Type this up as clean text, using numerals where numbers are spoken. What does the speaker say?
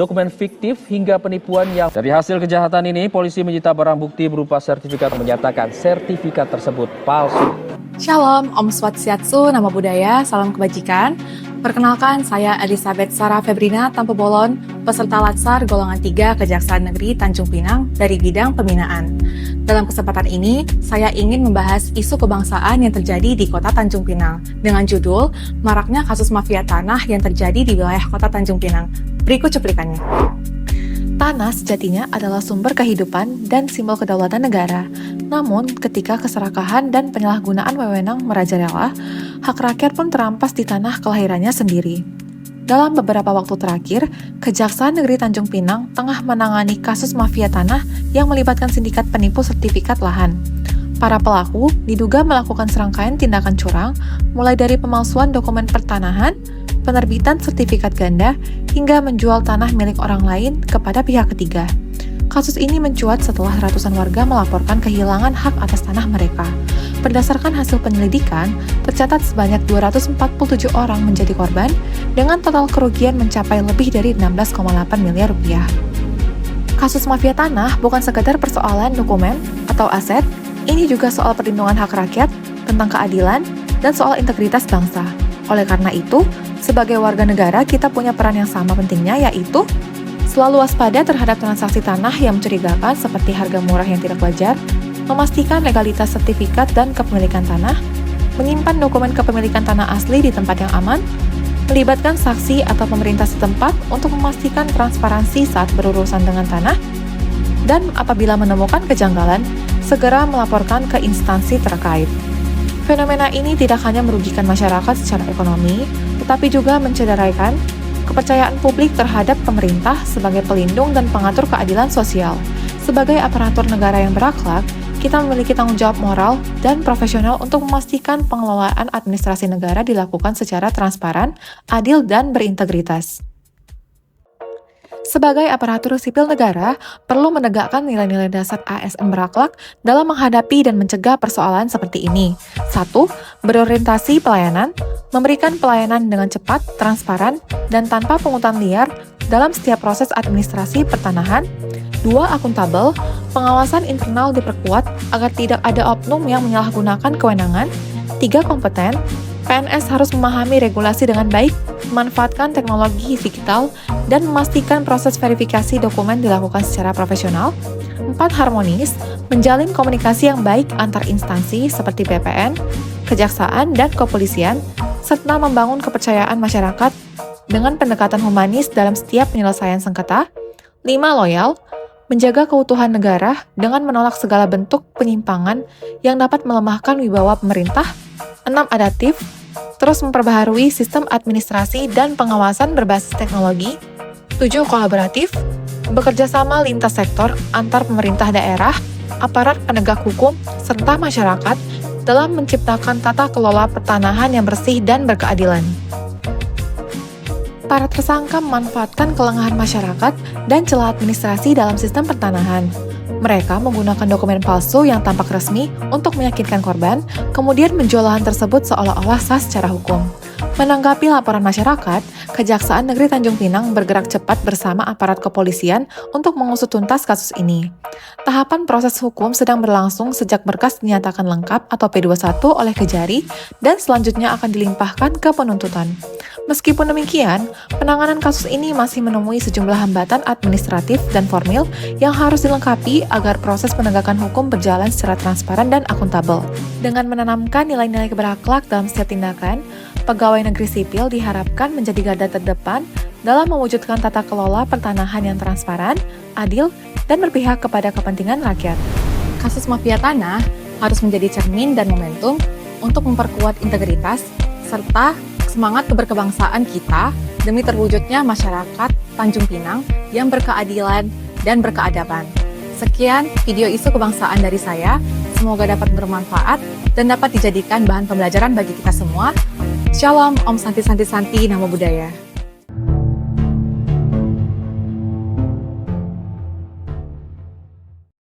dokumen fiktif hingga penipuan yang... Dari hasil kejahatan ini, polisi menyita barang bukti berupa sertifikat menyatakan sertifikat tersebut palsu. Shalom, Om Swastiastu, Namo Buddhaya, salam kebajikan. Perkenalkan, saya Elizabeth Sarah Febrina Tanpa Bolon, peserta Latsar golongan 3 Kejaksaan Negeri Tanjung Pinang dari bidang pembinaan. Dalam kesempatan ini, saya ingin membahas isu kebangsaan yang terjadi di Kota Tanjung Pinang dengan judul Maraknya Kasus Mafia Tanah yang terjadi di wilayah Kota Tanjung Pinang. Berikut cuplikannya. Tanah sejatinya adalah sumber kehidupan dan simbol kedaulatan negara. Namun, ketika keserakahan dan penyalahgunaan wewenang merajalela, hak rakyat pun terampas di tanah kelahirannya sendiri. Dalam beberapa waktu terakhir, Kejaksaan Negeri Tanjung Pinang tengah menangani kasus mafia tanah yang melibatkan sindikat penipu sertifikat lahan. Para pelaku diduga melakukan serangkaian tindakan curang, mulai dari pemalsuan dokumen pertanahan, penerbitan sertifikat ganda, hingga menjual tanah milik orang lain kepada pihak ketiga. Kasus ini mencuat setelah ratusan warga melaporkan kehilangan hak atas tanah mereka. Berdasarkan hasil penyelidikan, tercatat sebanyak 247 orang menjadi korban dengan total kerugian mencapai lebih dari 16,8 miliar rupiah. Kasus mafia tanah bukan sekedar persoalan dokumen atau aset, ini juga soal perlindungan hak rakyat, tentang keadilan, dan soal integritas bangsa. Oleh karena itu, sebagai warga negara kita punya peran yang sama pentingnya, yaitu selalu waspada terhadap transaksi tanah yang mencurigakan seperti harga murah yang tidak wajar, memastikan legalitas sertifikat dan kepemilikan tanah, menyimpan dokumen kepemilikan tanah asli di tempat yang aman, melibatkan saksi atau pemerintah setempat untuk memastikan transparansi saat berurusan dengan tanah, dan apabila menemukan kejanggalan, segera melaporkan ke instansi terkait. Fenomena ini tidak hanya merugikan masyarakat secara ekonomi, tetapi juga mencederaikan kepercayaan publik terhadap pemerintah sebagai pelindung dan pengatur keadilan sosial. Sebagai aparatur negara yang berakhlak, kita memiliki tanggung jawab moral dan profesional untuk memastikan pengelolaan administrasi negara dilakukan secara transparan, adil, dan berintegritas. Sebagai aparatur sipil negara, perlu menegakkan nilai-nilai dasar ASN berakhlak dalam menghadapi dan mencegah persoalan seperti ini. 1. Berorientasi pelayanan, memberikan pelayanan dengan cepat, transparan, dan tanpa pungutan liar dalam setiap proses administrasi pertanahan. 2. Akuntabel, pengawasan internal diperkuat agar tidak ada oknum yang menyalahgunakan kewenangan. 3. Kompeten, PNS harus memahami regulasi dengan baik, memanfaatkan teknologi digital, dan memastikan proses verifikasi dokumen dilakukan secara profesional. 4. Harmonis, menjalin komunikasi yang baik antar instansi seperti BPN, Kejaksaan, dan Kepolisian, serta membangun kepercayaan masyarakat dengan pendekatan humanis dalam setiap penyelesaian sengketa. 5. Loyal, menjaga keutuhan negara dengan menolak segala bentuk penyimpangan yang dapat melemahkan wibawa pemerintah. 6. Adaptif, terus memperbaharui sistem administrasi dan pengawasan berbasis teknologi. 7. Kolaboratif, bekerja sama lintas sektor antar pemerintah daerah, aparat penegak hukum, serta masyarakat dalam menciptakan tata kelola pertanahan yang bersih dan berkeadilan. Para tersangka memanfaatkan kelengahan masyarakat dan celah administrasi dalam sistem pertanahan. Mereka menggunakan dokumen palsu yang tampak resmi untuk meyakinkan korban, kemudian menjual lahan tersebut seolah-olah sah secara hukum. Menanggapi laporan masyarakat, Kejaksaan Negeri Tanjung Pinang bergerak cepat bersama aparat kepolisian untuk mengusut tuntas kasus ini. Tahapan proses hukum sedang berlangsung sejak berkas dinyatakan lengkap atau P21 oleh Kejari dan selanjutnya akan dilimpahkan ke penuntutan. Meskipun demikian, penanganan kasus ini masih menemui sejumlah hambatan administratif dan formil yang harus dilengkapi agar proses penegakan hukum berjalan secara transparan dan akuntabel. Dengan menanamkan nilai-nilai berakhlak dalam setiap tindakan, pegawai negeri sipil diharapkan menjadi garda terdepan dalam mewujudkan tata kelola pertanahan yang transparan, adil, dan berpihak kepada kepentingan rakyat. Kasus mafia tanah harus menjadi cermin dan momentum untuk memperkuat integritas serta semangat keberkebangsaan kita demi terwujudnya masyarakat Tanjung Pinang yang berkeadilan dan berkeadaban. Sekian video isu kebangsaan dari saya, semoga dapat bermanfaat dan dapat dijadikan bahan pembelajaran bagi kita semua. Shalom, Om Santi Santi Santi, Namo Buddhaya.